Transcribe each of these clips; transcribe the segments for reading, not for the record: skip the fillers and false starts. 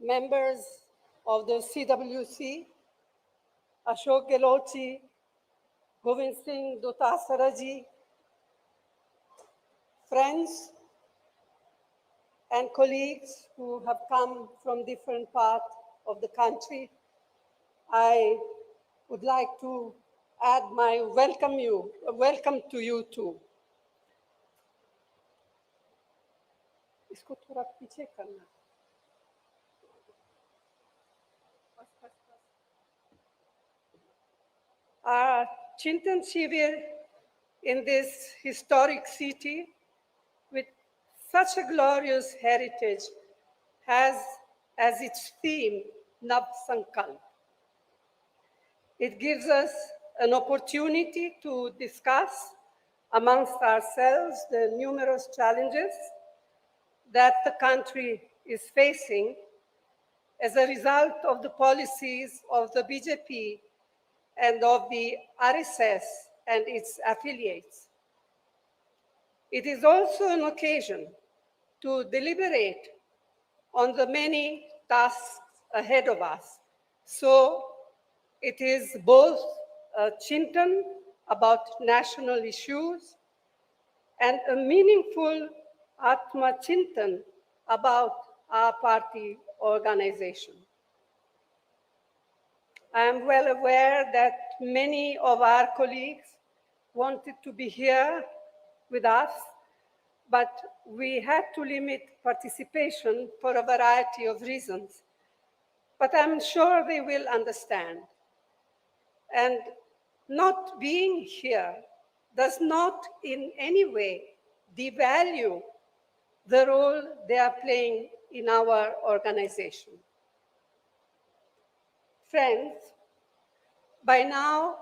members of the CWC, Ashok Gehlotji, Govind Singh Dotasaraji, friends and colleagues who have come from different parts of the country, I would like to add my welcome to you too. इसको थोड़ा पीछे करना. Our Chintan Shivir in this historic city with such a glorious heritage has as its theme Nav Sankalp. It gives us an opportunity to discuss amongst ourselves the numerous challenges that the country is facing as a result of the policies of the BJP and of the RSS and its affiliates. It is also an occasion to deliberate on the many tasks ahead of us. So it is both a Chintan about national issues and a meaningful Atma Chintan about our party organization. I am well aware that many of our colleagues wanted to be here with us, but we had to limit participation for a variety of reasons. But I'm sure they will understand. And not being here does not in any way devalue the role they are playing in our organization. Friends, by now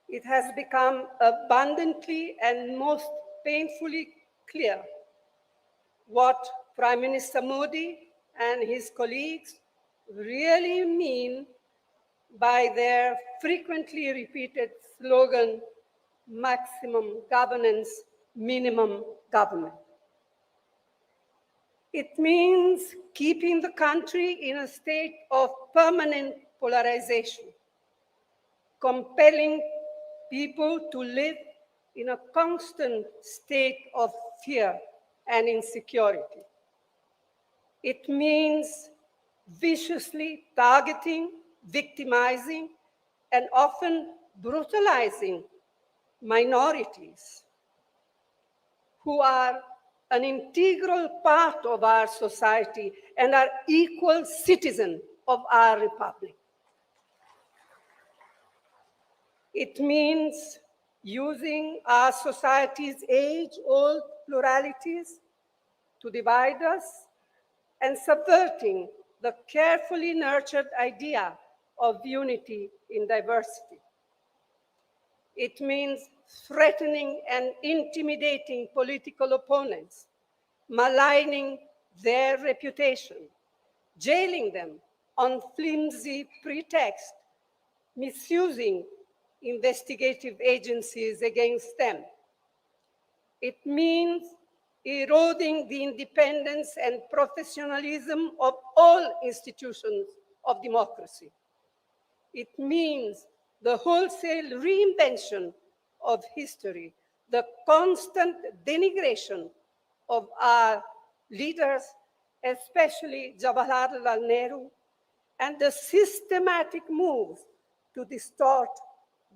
it has become abundantly and most painfully clear what Prime Minister Modi and his colleagues really mean by their frequently repeated slogan, maximum governance, minimum government. It means keeping the country in a state of permanent polarization, compelling people to live in a constant state of fear and insecurity. It means viciously targeting, victimizing, and often brutalizing minorities who are an integral part of our society and are equal citizens of our republic. It means using our society's age-old pluralities to divide us and subverting the carefully nurtured idea of unity in diversity. It means threatening and intimidating political opponents, maligning their reputation, jailing them on flimsy pretext, misusing investigative agencies against them. It means eroding the independence and professionalism of all institutions of democracy. It means the wholesale reinvention of history, the constant denigration of our leaders, especially Jawaharlal Nehru, and the systematic moves to distort,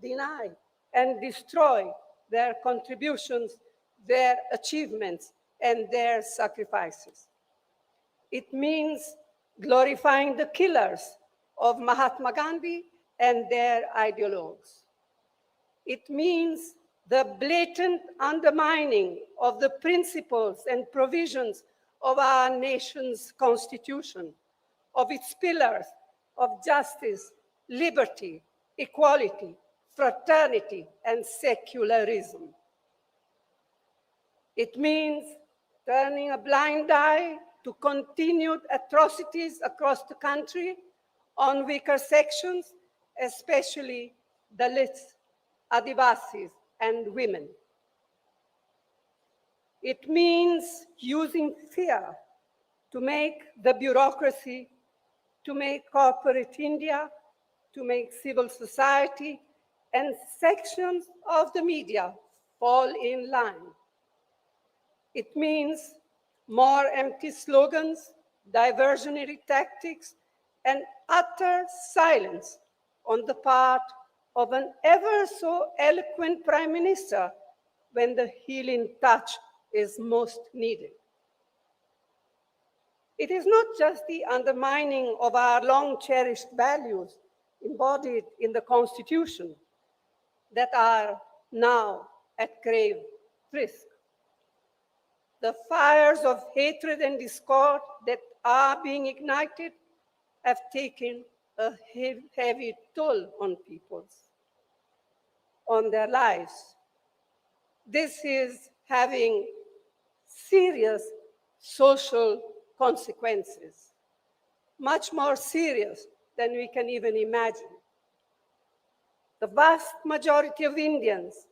deny, and destroy their contributions, their achievements, and their sacrifices. It means glorifying the killers of Mahatma Gandhi and their ideologues. It means the blatant undermining of the principles and provisions of our nation's constitution, of its pillars of justice, liberty, equality, fraternity, and secularism. It means turning a blind eye to continued atrocities across the country on weaker sections, especially Dalits, Adivasis, and women. It means using fear to make the bureaucracy to make corporate India, to make civil society and sections of the media fall in line. It means more empty slogans, diversionary tactics, and utter silence on the part of an ever so eloquent prime minister when the healing touch is most needed. It is not just the undermining of our long-cherished values embodied in the Constitution that are now at grave risk. The fires of hatred and discord that are being ignited have taken a heavy toll on peoples, on their lives. This is having serious social consequences, much more serious than we can even imagine. The vast majority of Indians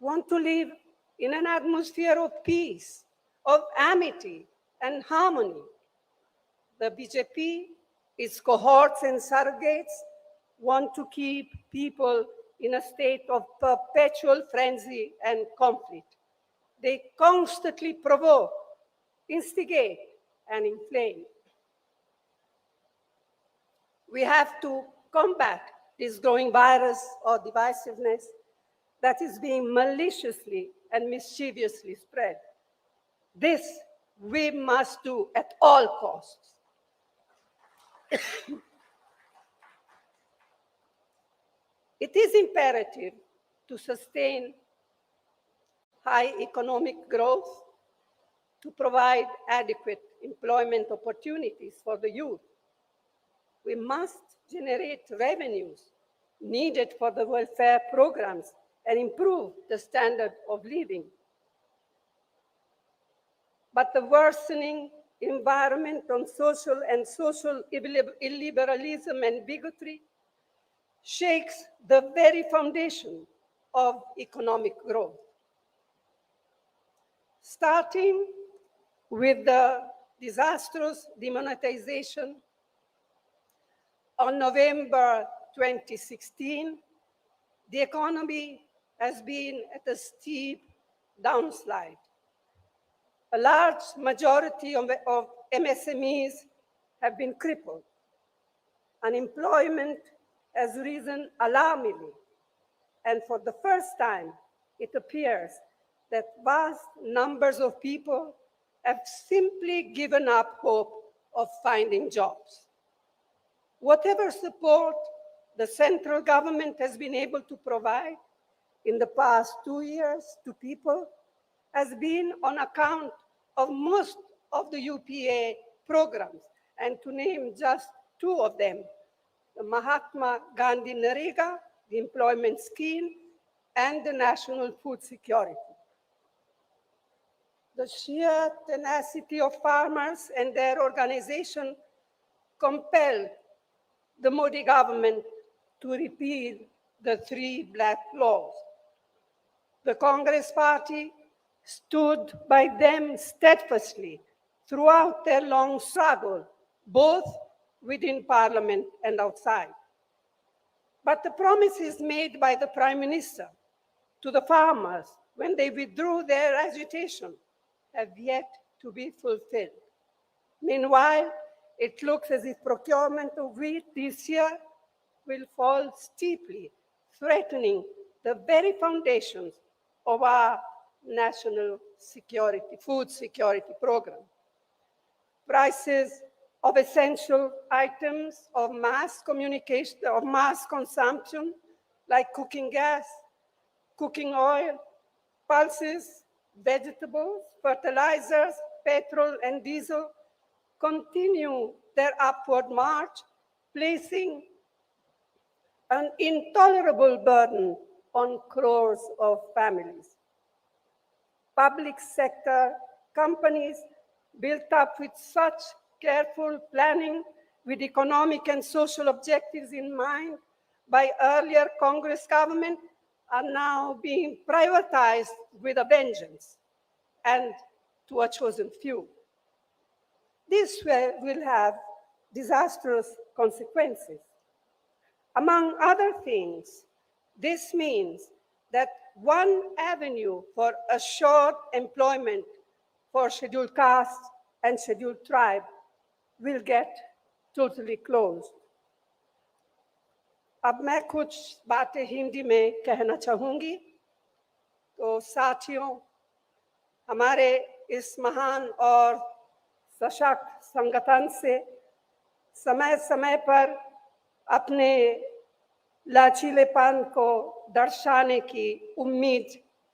want to live in an atmosphere of peace, of amity and harmony. The BJP, its cohorts and surrogates want to keep people in a state of perpetual frenzy and conflict. They constantly provoke, instigate, and inflame. We have to combat this growing virus or divisiveness that is being maliciously and mischievously spread. This we must do at all costs. It is imperative to sustain high economic growth, to provide adequate employment opportunities for the youth. We must generate revenues needed for the welfare programs and improve the standard of living. But the worsening environment on social illiberalism and bigotry shakes the very foundation of economic growth. Starting with the disastrous demonetization on November 2016, the economy has been at a steep downslide. A large majority of MSMEs have been crippled. Unemployment has risen alarmingly, and for the first time, it appears that vast numbers of people have simply given up hope of finding jobs. Whatever support the central government has been able to provide in the past 2 years to people has been on account of most of the UPA programs, and to name just two of them, the Mahatma Gandhi Narega, the employment scheme, and the National Food Security. The sheer tenacity of farmers and their organization compelled the Modi government to repeal the 3 black laws. The Congress Party stood by them steadfastly throughout their long struggle, both within Parliament and outside. But the promises made by the Prime Minister to the farmers when they withdrew their agitation have yet to be fulfilled. Meanwhile, it looks as if procurement of wheat this year will fall steeply, threatening the very foundations of our national security, food security program. Prices of essential items of mass communication, of mass consumption, like cooking gas, cooking oil, pulses, vegetables, fertilizers, petrol, and diesel, continue their upward march, placing an intolerable burden on crores of families. Public sector companies built up with such careful planning with economic and social objectives in mind by earlier Congress government are now being privatized with a vengeance and to a chosen few. This will have disastrous consequences. Among other things, this means that one avenue for assured employment for scheduled caste and scheduled tribe will get totally closed. अब मैं कुछ बातें हिंदी में कहना चाहूँगी। तो साथियों, हमारे इस महान और सशक्त संगठन से समय समय पर अपने लचीलेपन को दर्शाने की उम्मीद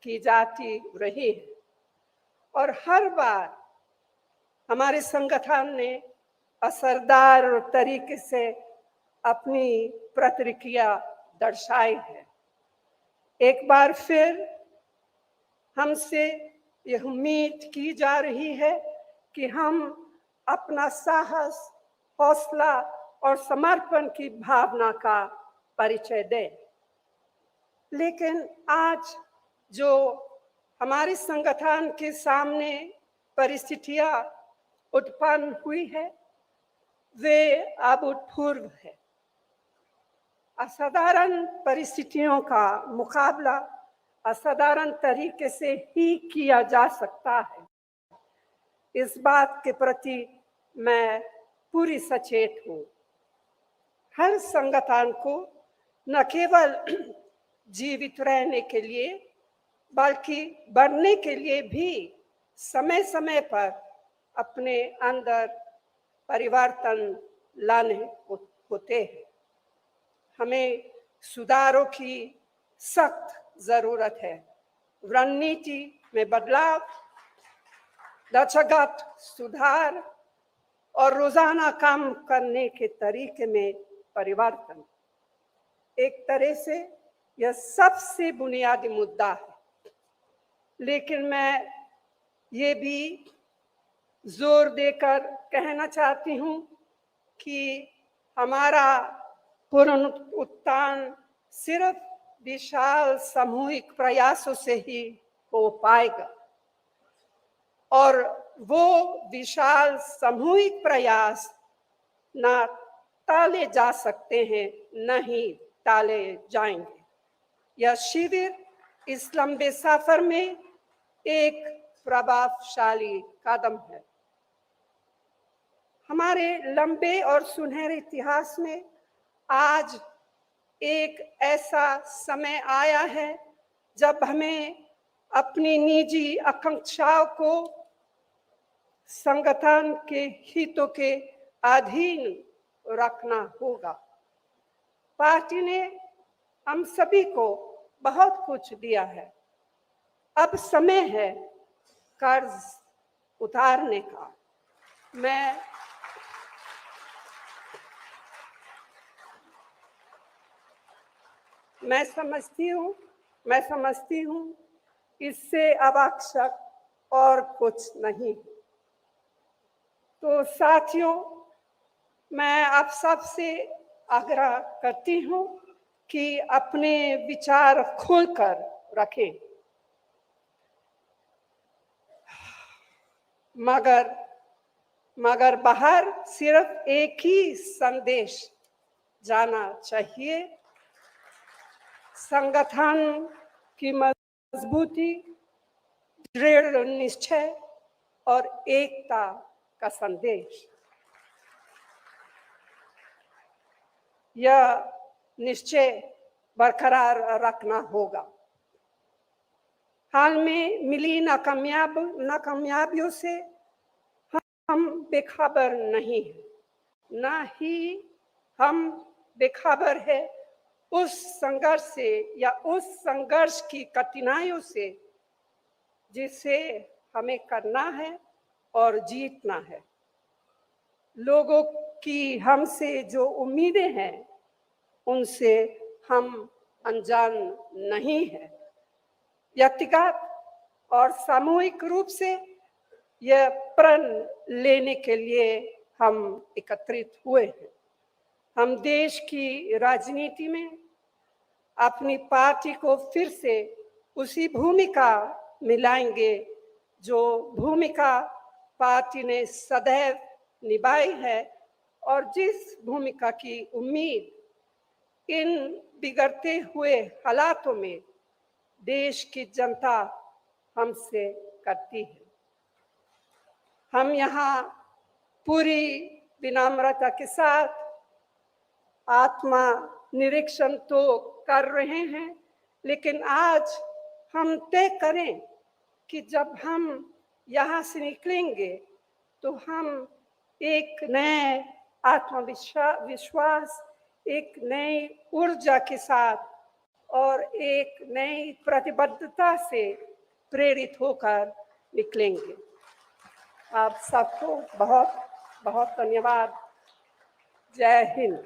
की जाती रही है और हर बार हमारे संगठन ने असरदार तरीके से अपनी प्रतिक्रिया दर्शाई है। एक बार फिर हमसे यह उम्मीद की जा रही है कि हम अपना साहस, हौसला और समर्पण की भावना का परिचय दें। लेकिन आज जो हमारे संगठन के सामने परिस्थितियां उत्पन्न हुई है, वे अभूतपूर्व है। असाधारण परिस्थितियों का मुकाबला असाधारण तरीके से ही किया जा सकता है। इस बात के प्रति मैं पूरी सचेत हूँ। हर संगठन को न केवल जीवित रहने के लिए बल्कि बढ़ने के लिए भी समय समय पर अपने अंदर परिवर्तन लाने होते हैं। हमें सुधारों की सख्त जरूरत है। रणनीति में बदलाव, ढांचागत सुधार और रोजाना काम करने के तरीके में परिवर्तन। एक तरह से यह सबसे बुनियादी मुद्दा है। लेकिन मैं ये भी जोर देकर कहना चाहती हूँ कि हमारा पुनरुत्थान सिर्फ विशाल सामूहिक प्रयासों से ही हो पाएगा और वो विशाल सामूहिक प्रयास ना टाले जा सकते हैं, न ही टाले जाएंगे। यह शिविर इस लंबे सफर में एक प्रभावशाली कदम है। हमारे लंबे और सुनहरे इतिहास में आज एक ऐसा समय आया है जब हमें अपनी निजी आकांक्षाओं को संगठन के हितों के अधीन रखना होगा। पार्टी ने हम सभी को बहुत कुछ दिया है। अब समय है कर्ज उतारने का। मैं समझती हूँ इससे आवश्यक और कुछ नहीं। तो साथियों, मैं आप सबसे आग्रह करती हूँ कि अपने विचार खोलकर रखें, मगर बाहर सिर्फ एक ही संदेश जाना चाहिए: संगठन की मजबूती, दृढ़ निश्चय और एकता का संदेश। यह निश्चय बरकरार रखना होगा। हाल में मिली नाकामयाबियों से हम बेखबर नहीं हैं, ना ही हम बेखबर है उस संघर्ष से या उस संघर्ष की कठिनाइयों से जिसे हमें करना है और जीतना है। लोगों की हमसे जो उम्मीदें हैं उनसे हम अनजान नहीं हैं। व्यक्तिगत और सामूहिक रूप से यह प्रण लेने के लिए हम एकत्रित हुए हैं। हम देश की राजनीति में अपनी पार्टी को फिर से उसी भूमिका में लाएंगे जो भूमिका पार्टी ने सदैव निभाई है और जिस भूमिका की उम्मीद इन बिगड़ते हुए हालातों में देश की जनता हमसे करती है। हम यहाँ पूरी विनम्रता के साथ आत्मा निरीक्षण तो कर रहे हैं, लेकिन आज हम तय करें कि जब हम यहाँ से निकलेंगे तो हम एक नए आत्मविश्वास, एक नई ऊर्जा के साथ और एक नई प्रतिबद्धता से प्रेरित होकर निकलेंगे। आप सबको बहुत बहुत धन्यवाद। जय हिंद।